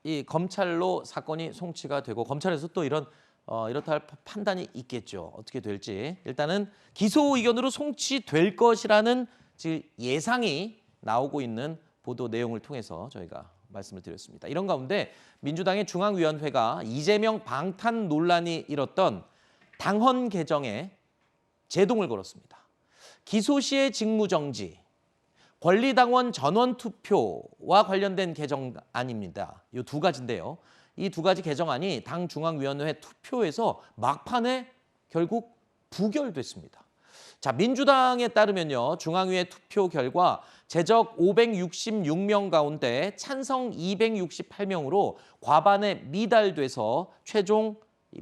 이 검찰로 사건이 송치가 되고 검찰에서 또 이렇다 할 판단이 있겠죠. 어떻게 될지. 일단은 기소 의견으로 송치될 것이라는 지금 예상이 나오고 있는 보도 내용을 통해서 저희가 말씀을 드렸습니다. 이런 가운데 민주당의 중앙위원회가 이재명 방탄 논란이 일었던 당헌 개정에 제동을 걸었습니다. 기소 시의 직무정지, 권리당원 전원 투표와 관련된 개정안입니다. 이 두 가지인데요. 이 두 가지 개정안이 당 중앙위원회 투표에서 막판에 결국 부결됐습니다. 자, 민주당에 따르면요. 중앙위의 투표 결과 제적 566명 가운데 찬성 268명으로 과반에 미달돼서 최종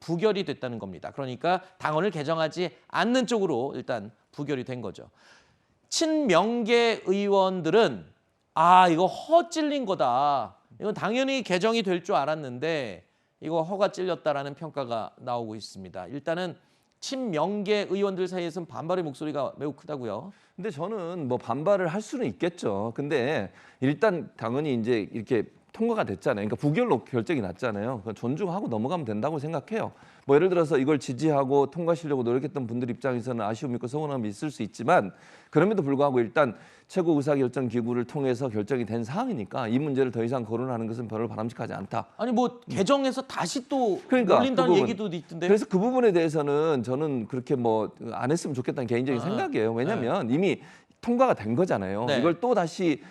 부결이 됐다는 겁니다. 그러니까 당헌을 개정하지 않는 쪽으로 일단 부결이 된 거죠. 친명계 의원들은 이거 허 찔린 거다. 이건 당연히 개정이 될 줄 알았는데 이거 허가 찔렸다라는 평가가 나오고 있습니다. 일단은 친명계 의원들 사이에서는 반발의 목소리가 매우 크다고요. 근데 저는 뭐 반발을 할 수는 있겠죠. 근데 일단 당연히 이제 이렇게 통과가 됐잖아요. 그러니까 부결로 결정이 났잖아요. 존중하고 넘어가면 된다고 생각해요. 뭐 예를 들어서 이걸 지지하고 통과시키려고 노력했던 분들 입장에서는 아쉬움이 있고 서운함이 있을 수 있지만 그럼에도 불구하고 일단 최고의사결정기구를 통해서 결정이 된 사항이니까 이 문제를 더 이상 거론하는 것은 별로 바람직하지 않다. 아니 뭐 개정해서 다시 또 그러니까 올린다는 그 얘기도 있던데요. 그래서 그 부분에 대해서는 저는 그렇게 뭐 안 했으면 좋겠다는 개인적인 생각이에요. 왜냐하면 이미 통과가 된 거잖아요. 네. 이걸 또 다시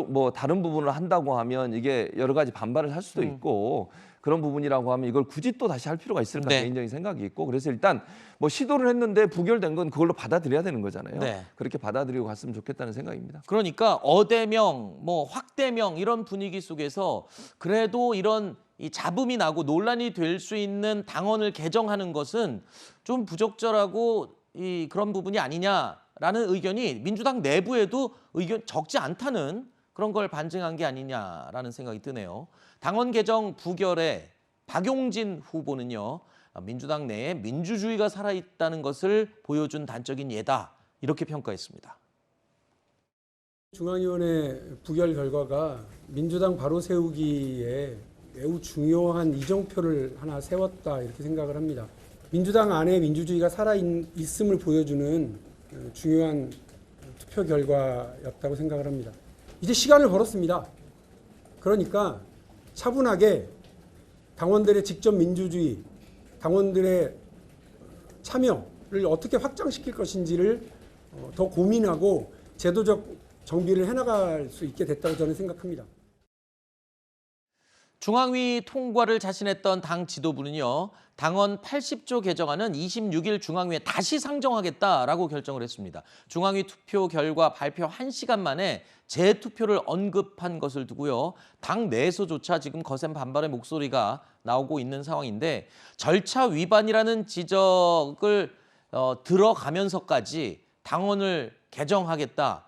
뭐 다른 부분을 한다고 하면 이게 여러 가지 반발을 할 수도 있고 그런 부분이라고 하면 이걸 굳이 또 다시 할 필요가 있을까 네. 개인적인 생각이 있고 그래서 일단 뭐 시도를 했는데 부결된 건 그걸로 받아들여야 되는 거잖아요. 네. 그렇게 받아들이고 갔으면 좋겠다는 생각입니다. 그러니까 어대명, 뭐 확대명 이런 분위기 속에서 그래도 이런 이 잡음이 나고 논란이 될 수 있는 당헌을 개정하는 것은 좀 부적절하고 그런 부분이 아니냐라는 의견이 민주당 내부에도 의견 적지 않다는 그런 걸 반증한 게 아니냐라는 생각이 드네요. 당헌 개정 부결에 박용진 후보는요. 민주당 내에 민주주의가 살아있다는 것을 보여준 단적인 예다. 이렇게 평가했습니다. 중앙위원회 부결 결과가 민주당 바로 세우기에 매우 중요한 이정표를 하나 세웠다 이렇게 생각을 합니다. 민주당 안에 민주주의가 살아있음을 보여주는 중요한 투표 결과였다고 생각을 합니다. 이제 시간을 벌었습니다. 그러니까 차분하게 당원들의 직접 민주주의, 당원들의 참여를 어떻게 확장시킬 것인지를 더 고민하고 제도적 정비를 해나갈 수 있게 됐다고 저는 생각합니다. 중앙위 통과를 자신했던 당 지도부는요. 당헌 80조 개정안은 26일 중앙위에 다시 상정하겠다라고 결정을 했습니다. 중앙위 투표 결과 발표 1시간 만에 재투표를 언급한 것을 두고요. 당 내에서조차 지금 거센 반발의 목소리가 나오고 있는 상황인데 절차 위반이라는 지적을 들어가면서까지 당헌을 개정하겠다.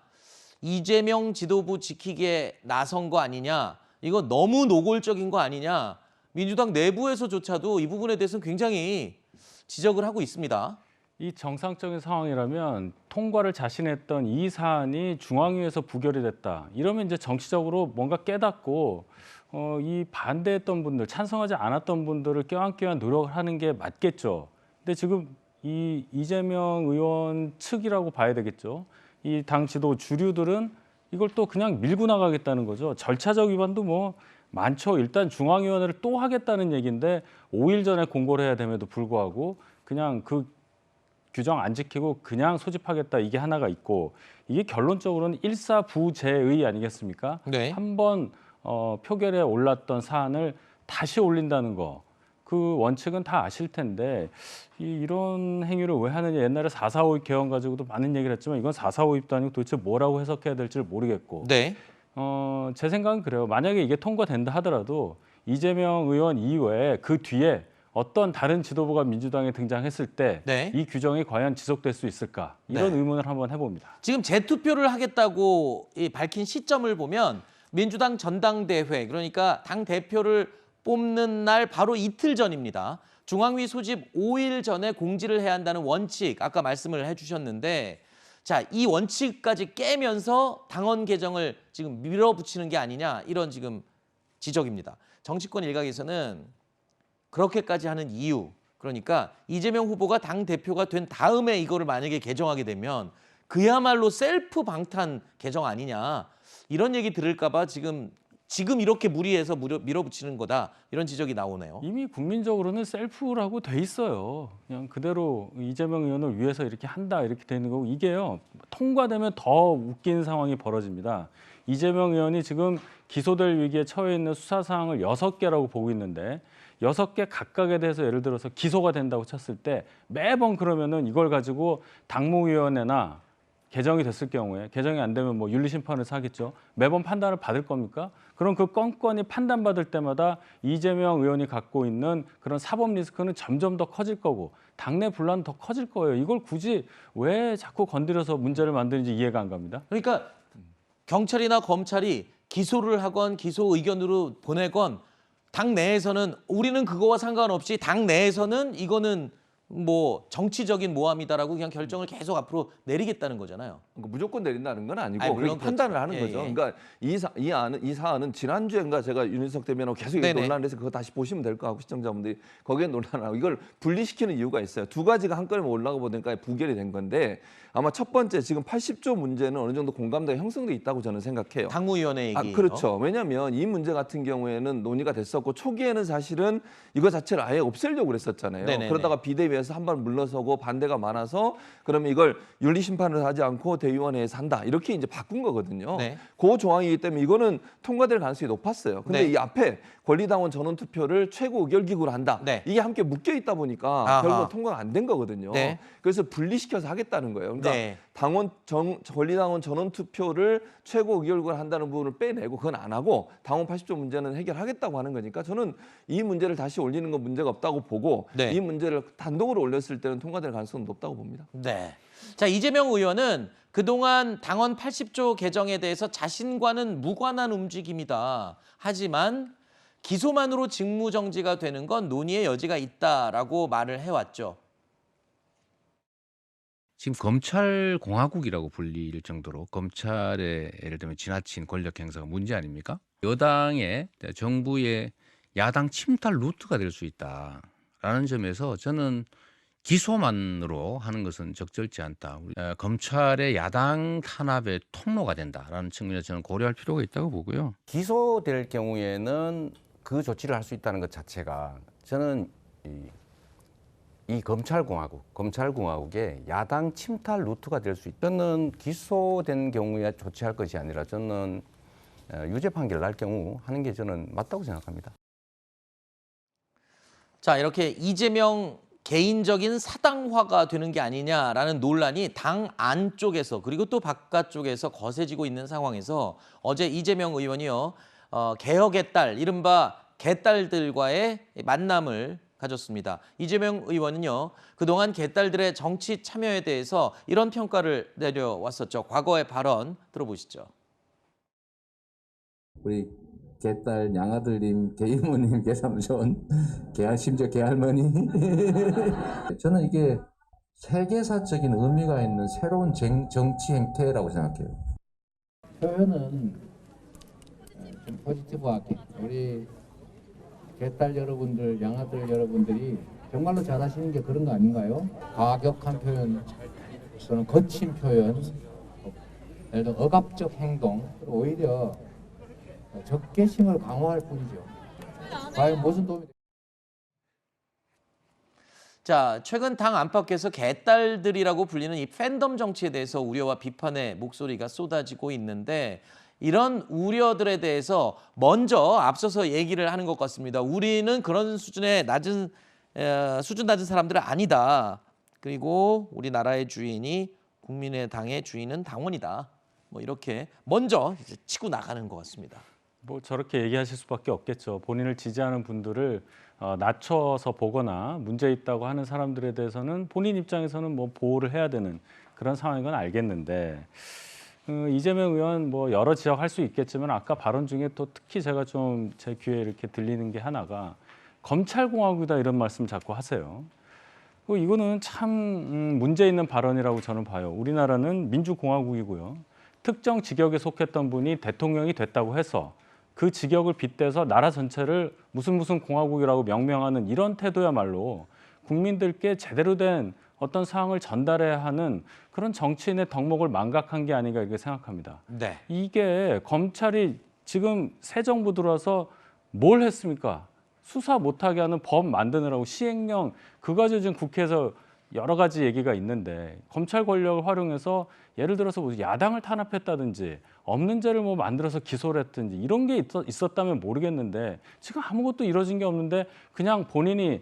이재명 지도부 지키기에 나선 거 아니냐. 이거 너무 노골적인 거 아니냐. 민주당 내부에서조차도 이 부분에 대해서는 굉장히 지적을 하고 있습니다. 이 정상적인 상황이라면 통과를 자신했던 이 사안이 중앙위에서 부결이 됐다. 이러면 이제 정치적으로 뭔가 깨닫고 이 반대했던 분들, 찬성하지 않았던 분들을 껴안기 위한 노력을 하는 게 맞겠죠. 근데 지금 이 이재명 의원 측이라고 봐야 되겠죠. 이 당 지도 주류들은 이걸 또 그냥 밀고 나가겠다는 거죠. 절차적 위반도 뭐 많죠. 일단 중앙위원회를 또 하겠다는 얘기인데 5일 전에 공고를 해야 됨에도 불구하고 그냥 그 규정 안 지키고 그냥 소집하겠다 이게 하나가 있고 이게 결론적으로는 일사부재의 아니겠습니까? 네. 한번 표결에 올랐던 사안을 다시 올린다는 거. 그 원칙은 다 아실 텐데 이런 행위를 왜 하느냐. 옛날에 4.4.5입 개헌 가지고도 많은 얘기를 했지만 이건 4.4.5입도 아니고 도대체 뭐라고 해석해야 될지 모르겠고 네. 제 생각은 그래요. 만약에 이게 통과된다 하더라도 이재명 의원 이외에 그 뒤에 어떤 다른 지도부가 민주당에 등장했을 때 이 규정이 과연 지속될 수 있을까? 이런 의문을 한번 해봅니다. 지금 재투표를 하겠다고 밝힌 시점을 보면 민주당 전당대회, 그러니까 당 대표를 뽑는 날 바로 이틀 전입니다. 중앙위 소집 5일 전에 공지를 해야 한다는 원칙, 아까 말씀을 해주셨는데 자, 이 원칙까지 깨면서 당헌 개정을 지금 밀어붙이는 게 아니냐 이런 지금 지적입니다. 정치권 일각에서는 그렇게까지 하는 이유, 그러니까 이재명 후보가 당 대표가 된 다음에 이거를 만약에 개정하게 되면 그야말로 셀프 방탄 개정 아니냐, 이런 얘기 들을까 봐 지금 이렇게 무리해서 밀어붙이는 거다, 이런 지적이 나오네요. 이미 국민적으로는 셀프라고 돼 있어요. 그냥 그대로 이재명 의원을 위해서 이렇게 한다 이렇게 되는 거고, 이게요 통과되면 더 웃긴 상황이 벌어집니다. 이재명 의원이 지금 기소될 위기에 처해 있는 수사 사항을 6개라고 보고 있는데 6개 각각에 대해서 예를 들어서 기소가 된다고 쳤을 때 매번 그러면은 이걸 가지고 당무위원회나 개정이 됐을 경우에, 개정이 안 되면 뭐 윤리심판을 사겠죠. 매번 판단을 받을 겁니까? 그럼 그 건건이 판단받을 때마다 이재명 의원이 갖고 있는 그런 사법 리스크는 점점 더 커질 거고 당내 분란은 더 커질 거예요. 이걸 굳이 왜 자꾸 건드려서 문제를 만드는지 이해가 안 갑니다. 그러니까 경찰이나 검찰이 기소를 하건 기소 의견으로 보내건 당 내에서는 우리는 그거와 상관없이 당 내에서는 이거는 뭐 정치적인 모함이다라고 그냥 결정을 계속 앞으로 내리겠다는 거잖아요. 그러니까 무조건 내린다는 건 아니고 아니, 물론 그렇게 판단을 그렇죠. 하는 예, 거죠. 예. 그러니까 이 사안은 지난주엔가 제가 윤희석 대변하고 계속 이게 네네. 논란을 해서 그거 다시 보시면 될 것 같고, 시청자분들이 거기에 논란하고 이걸 분리시키는 이유가 있어요. 두 가지가 한꺼번에 올라가 보니까 부결이 된 건데, 아마 첫 번째 지금 80조 문제는 어느 정도 공감대가 형성돼 있다고 저는 생각해요. 당무위원회 얘기. 그렇죠. 왜냐하면 이 문제 같은 경우에는 논의가 됐었고 초기에는 사실은 이거 자체를 아예 없애려고 그랬었잖아요. 네네네. 그러다가 비대위에서 한 번 물러서고 반대가 많아서 그러면 이걸 윤리심판을 하지 않고 대의원회에서 한다, 이렇게 이제 바꾼 거거든요. 네. 그 조항이기 때문에 이거는 통과될 가능성이 높았어요. 근데 네. 이 앞에 권리당원 전원투표를 최고 의결기구로 한다. 네. 이게 함께 묶여 있다 보니까 아하. 결국 통과가 안 된 거거든요. 네. 그래서 분리시켜서 하겠다는 거예요. 그러니까 네. 권리당원 전원투표를 최고 의결구로 한다는 부분을 빼내고 그건 안 하고 당원 80조 문제는 해결하겠다고 하는 거니까 저는 이 문제를 다시 올리는 건 문제가 없다고 보고, 네. 이 문제를 단독으로 올렸을 때는 통과될 가능성은 높다고 봅니다. 네. 자, 이재명 의원은 그동안 당원 80조 개정에 대해서 자신과는 무관한 움직임이다. 하지만 기소만으로 직무정지가 되는 건 논의의 여지가 있다라고 말을 해왔죠. 지금 검찰공화국이라고 불릴 정도로 검찰의 예를 들면 지나친 권력 행사가 문제 아닙니까? 여당의 정부의 야당 침탈 루트가 될 수 있다라는 점에서 저는 기소만으로 하는 것은 적절치 않다. 검찰의 야당 탄압의 통로가 된다라는 측면에서 저는 고려할 필요가 있다고 보고요. 기소될 경우에는 그 조치를 할 수 있다는 것 자체가 저는 이 검찰공화국의 야당 침탈 루트가 될 수 있다. 저는 기소된 경우에 조치할 것이 아니라 저는 유죄 판결 날 경우 하는 게 저는 맞다고 생각합니다. 자, 이렇게 이재명 개인적인 사당화가 되는 게 아니냐라는 논란이 당 안쪽에서 그리고 또 바깥쪽에서 거세지고 있는 상황에서 어제 이재명 의원이요, 개혁의 딸, 이른바 개딸들과의 만남을 가졌습니다. 이재명 의원은요, 그동안 개딸들의 정치 참여에 대해서 이런 평가를 내려왔었죠. 과거의 발언 들어보시죠. 우리 개딸 양아들님, 개이모님, 개삼촌, 심지어 개할머니. 저는 이게 세계사적인 의미가 있는 새로운 정치 행태라고 생각해요. 표현은 좀 포지티브하게 우리 개딸 여러분들, 양아들 여러분들이 정말로 잘하시는 게 그런 거 아닌가요? 과격한 표현, 또는 거친 표현, 예를 들어 억압적 행동, 오히려 적개심을 강화할 뿐이죠. 과연 무슨 도움이 될까요? 자, 최근 당 안팎에서 개딸들이라고 불리는 이 팬덤 정치에 대해서 우려와 비판의 목소리가 쏟아지고 있는데, 이런 우려들에 대해서 먼저 앞서서 얘기를 하는 것 같습니다. 우리는 그런 수준 낮은 사람들은 아니다. 그리고 우리나라의 주인이 국민의당의 주인은 당원이다. 뭐 이렇게 먼저 이제 치고 나가는 것 같습니다. 뭐 저렇게 얘기하실 수밖에 없겠죠. 본인을 지지하는 분들을 낮춰서 보거나 문제 있다고 하는 사람들에 대해서는 본인 입장에서는 뭐 보호를 해야 되는 그런 상황인 건 알겠는데, 이재명 의원 뭐 여러 지적 할 수 있겠지만 아까 발언 중에 또 특히 제가 좀 제 귀에 이렇게 들리는 게 하나가 검찰공화국이다 이런 말씀 자꾸 하세요. 이거는 참 문제 있는 발언이라고 저는 봐요. 우리나라는 민주공화국이고요. 특정 직역에 속했던 분이 대통령이 됐다고 해서 그 직역을 빗대서 나라 전체를 무슨 공화국이라고 명명하는 이런 태도야말로 국민들께 제대로 된 어떤 사항을 전달해야 하는 그런 정치인의 덕목을 망각한 게 아닌가 이렇게 생각합니다. 네. 이게 검찰이 지금 새 정부 들어와서 뭘 했습니까? 수사 못하게 하는 법 만드느라고 시행령 그거 가지고 지금 국회에서 여러 가지 얘기가 있는데 검찰 권력을 활용해서 예를 들어서 뭐 야당을 탄압했다든지 없는 죄를 뭐 만들어서 기소를 했든지 이런 게 있었다면 모르겠는데 지금 아무것도 이루어진 게 없는데 그냥 본인이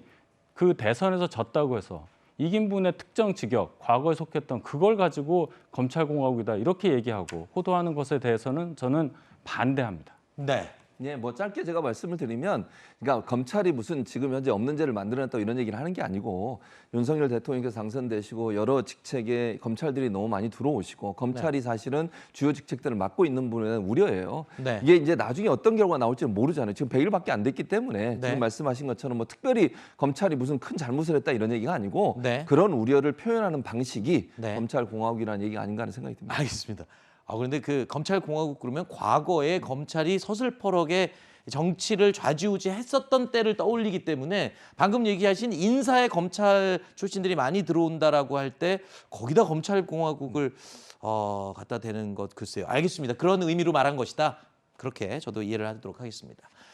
그 대선에서 졌다고 해서 이긴 분의 특정 직역, 과거에 속했던 그걸 가지고 검찰공화국이다 이렇게 얘기하고 호도하는 것에 대해서는 저는 반대합니다. 네. 예, 뭐 짧게 제가 말씀을 드리면, 그러니까 검찰이 무슨 지금 현재 없는 죄를 만들어냈다 이런 얘기를 하는 게 아니고 윤석열 대통령께서 당선되시고 여러 직책에 검찰들이 너무 많이 들어오시고 검찰이 사실은 주요 직책들을 맡고 있는 분의 우려예요. 네. 이게 이제 나중에 어떤 결과가 나올지는 모르잖아요. 지금 100일밖에 안 됐기 때문에 네. 지금 말씀하신 것처럼 뭐 특별히 검찰이 무슨 큰 잘못을 했다 이런 얘기가 아니고 네. 그런 우려를 표현하는 방식이 네. 검찰 공화국이라는 얘기가 아닌가 하는 생각이 듭니다. 알겠습니다. 그런데 그 검찰공화국 그러면 과거에 검찰이 서슬퍼렇게 정치를 좌지우지했었던 때를 떠올리기 때문에 방금 얘기하신 인사의 검찰 출신들이 많이 들어온다라고 할 때 거기다 검찰공화국을 갖다 대는 것 글쎄요. 알겠습니다. 그런 의미로 말한 것이다. 그렇게 저도 이해를 하도록 하겠습니다.